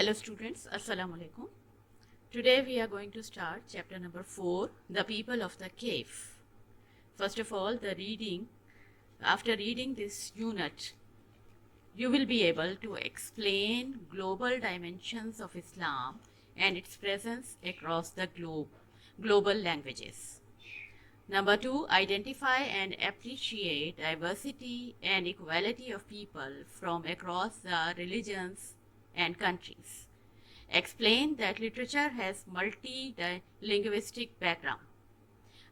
Hello students, Assalamu alaikum. Today we are going to start chapter number 4, The People of the Cave. First of all, after reading this unit, you will be able to explain global dimensions of Islam and its presence across the global languages. Number 2, identify and appreciate diversity and equality of people from across the religions and countries. Explain that literature has multi-linguistic background.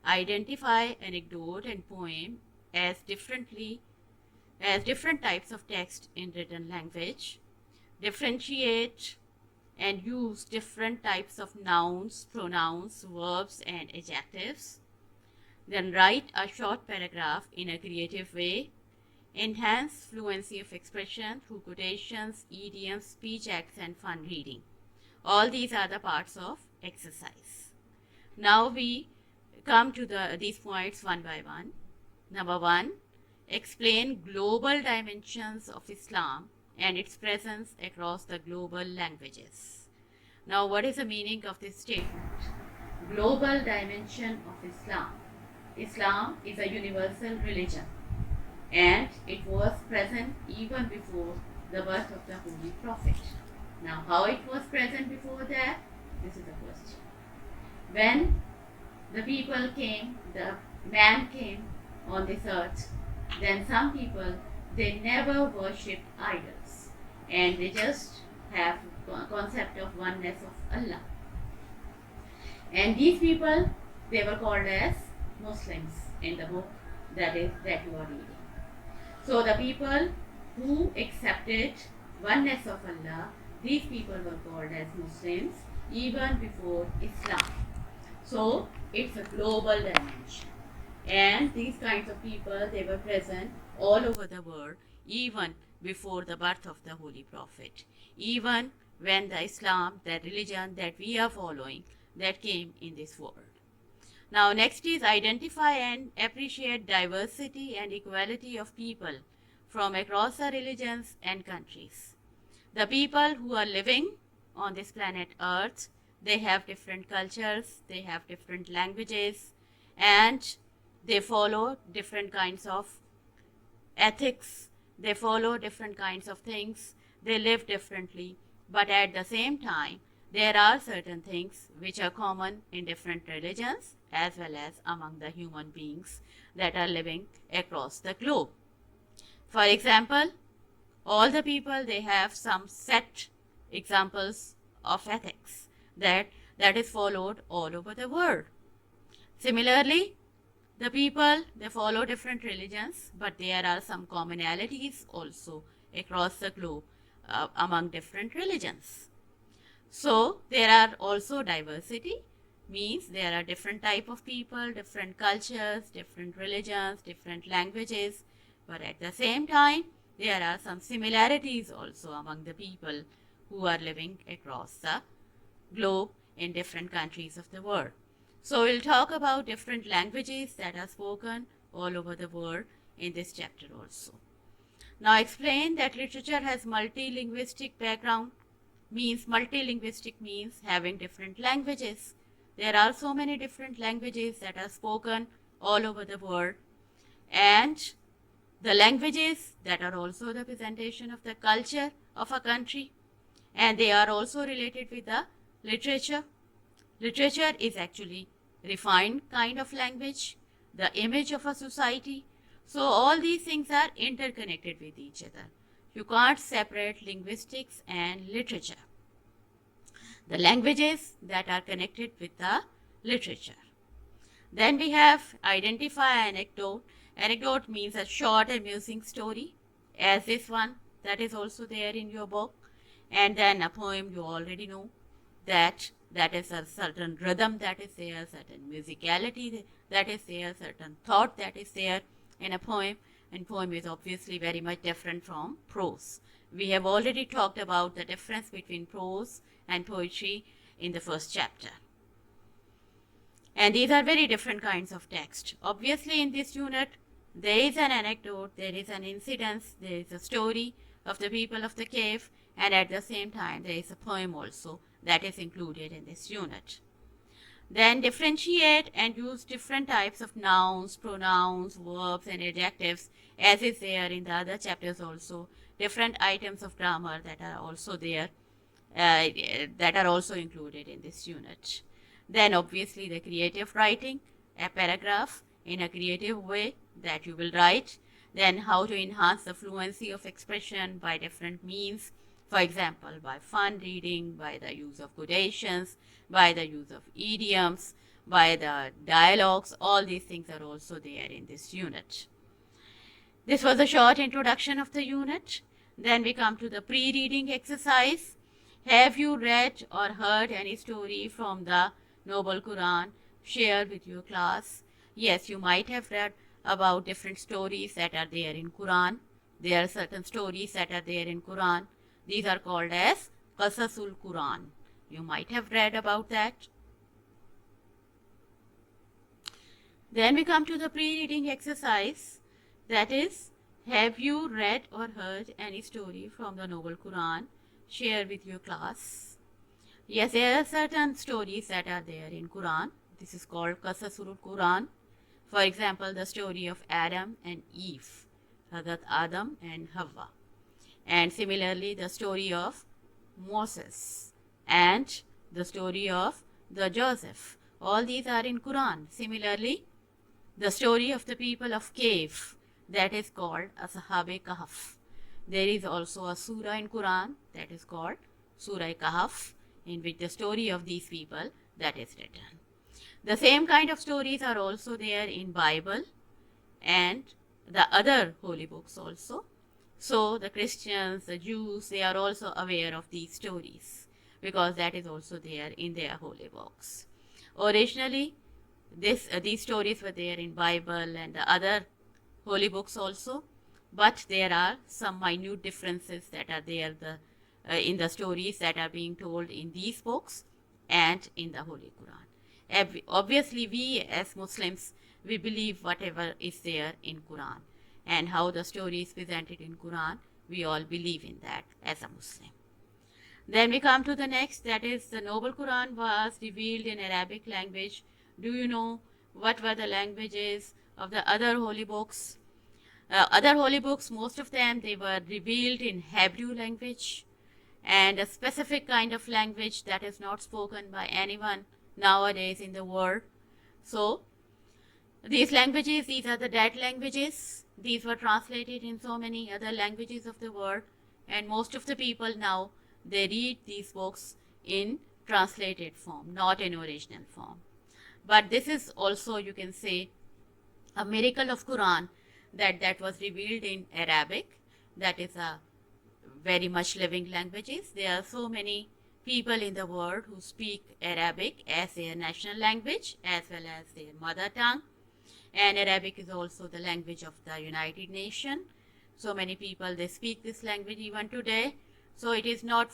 Identify anecdote and poem as different types of text in written language. Differentiate and use different types of nouns, pronouns, verbs, and adjectives. Then write a short paragraph in a creative way. Enhance fluency of expression through quotations, idioms, speech acts, and fun reading. All these are the parts of exercise. Now we come to these points one by one. Number 1, explain global dimensions of Islam and its presence across the global languages. Now, what is the meaning of this statement? Global dimension of Islam. Islam is a universal religion, and it was present even before the birth of the Holy Prophet. Now, how it was present before that? This is the question. When the man came on this earth, then some people, they never worshipped idols, and they just have concept of oneness of Allah. And these people, they were called as Muslims in the book that you are reading. So the people who accepted oneness of Allah, these people were called as Muslims even before Islam. So it's a global dimension. And these kinds of people, they were present all over the world even before the birth of the Holy Prophet. Even when the Islam, that religion that we are following, that came in this world. Now next is identify and appreciate diversity and equality of people from across the religions and countries. The people who are living on this planet Earth, they have different cultures, they have different languages, and they follow different kinds of ethics, they follow different kinds of things, they live differently, but at the same time, there are certain things which are common in different religions as well as among the human beings that are living across the globe. For example, all the people, they have some set examples of ethics that is followed all over the world. Similarly, the people, they follow different religions, but there are some commonalities also across the globe among different religions. So there are also diversity, means there are different type of people, different cultures, different religions, different languages, but at the same time, there are some similarities also among the people who are living across the globe in different countries of the world. So we'll talk about different languages that are spoken all over the world in this chapter also. Now explain that literature has multilinguistic background. Multilinguistic means having different languages. There are so many different languages that are spoken all over the world, and the languages that are also the representation of the culture of a country, and they are also related with the literature. Literature is actually refined kind of language, the image of a society. So all these things are interconnected with each other. You can't separate linguistics and literature. The languages that are connected with the literature. Then we have identify anecdote. Anecdote means a short amusing story, as this one that is also there in your book. And then a poem, you already know that is a certain rhythm that is there, certain musicality that is there, certain thought that is there in a poem. And poem is obviously very much different from prose. We have already talked about the difference between prose and poetry in the first chapter. And these are very different kinds of text. Obviously in this unit, there is an anecdote, there is an incident, there is a story of the people of the cave, and at the same time there is a poem also that is included in this unit. Then differentiate and use different types of nouns, pronouns, verbs and adjectives as is there in the other chapters also. Different items of grammar that are also there, that are also included in this unit. Then obviously the creative writing, a paragraph in a creative way that you will write. Then how to enhance the fluency of expression by different means. For example, by fun reading, by the use of quotations, by the use of idioms, by the dialogues. All these things are also there in this unit. This was a short introduction of the unit. Then we come to the pre-reading exercise. Have you read or heard any story from the Noble Quran? Share with your class. Yes, you might have read about different stories that are there in Quran. There are certain stories that are there in Quran. These are called as Qasasul Quran. You might have read about that. Then we come to the pre-reading exercise. That is, have you read or heard any story from the Noble Quran? Share with your class. Yes, there are certain stories that are there in Quran. This is called Qasasul Quran. For example, the story of Adam and Eve, Hazrat Adam and Hawa. And similarly, the story of Moses and the story of the Joseph. All these are in Quran. Similarly, the story of the people of cave, that is called Ashab-e Kahf. There is also a surah in Quran that is called Surah Kahf, in which the story of these people that is written. The same kind of stories are also there in Bible and the other holy books also. So the Christians, the Jews, they are also aware of these stories because that is also there in their holy books. Originally, these stories were there in Bible and the other holy books also, but there are some minute differences that are there in the stories that are being told in these books and in the Holy Quran. Obviously, we as Muslims, we believe whatever is there in Quran, and how the story is presented in Quran, we all believe in that as a Muslim. Then we come to the next, that is the Noble Quran was revealed in Arabic language. Do you know what were the languages of the other holy books? Other holy books, most of them, they were revealed in Hebrew language and a specific kind of language that is not spoken by anyone nowadays in the world. So these languages, these are the dead languages. These were translated in so many other languages of the world, and most of the people now, they read these books in translated form, not in original form. But this is also, you can say, a miracle of Quran that was revealed in Arabic. That is a very much living languages. There are so many people in the world who speak Arabic as their national language as well as their mother tongue. And Arabic is also the language of the United Nations. So many people, they speak this language even today. So it is not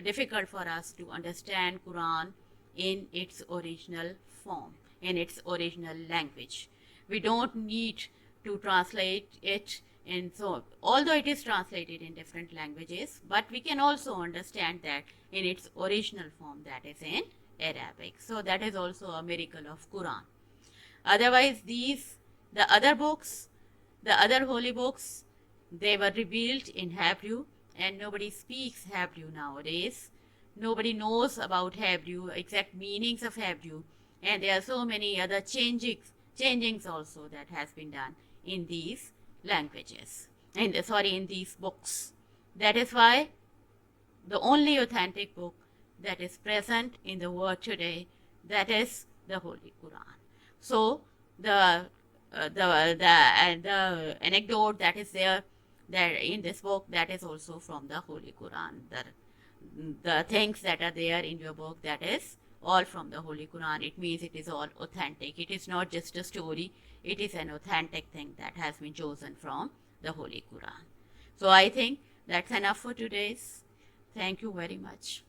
difficult for us to understand Quran in its original form, in its original language. We don't need to translate it in, so although it is translated in different languages, but we can also understand that in its original form, that is in Arabic. So that is also a miracle of Quran. Otherwise, the other books, the other holy books, they were revealed in Hebrew, and nobody speaks Hebrew nowadays. Nobody knows about Hebrew, exact meanings of Hebrew, and there are so many other changings also that has been done in these languages, in these books. That is why the only authentic book that is present in the world today, that is the Holy Quran. So the anecdote that is there in this book, that is also from the Holy Quran. The things that are there in your book, that is all from the Holy Quran. It means it is all authentic. It is not just a story. It is an authentic thing that has been chosen from the Holy Quran. So I think that's enough for today's. Thank you very much.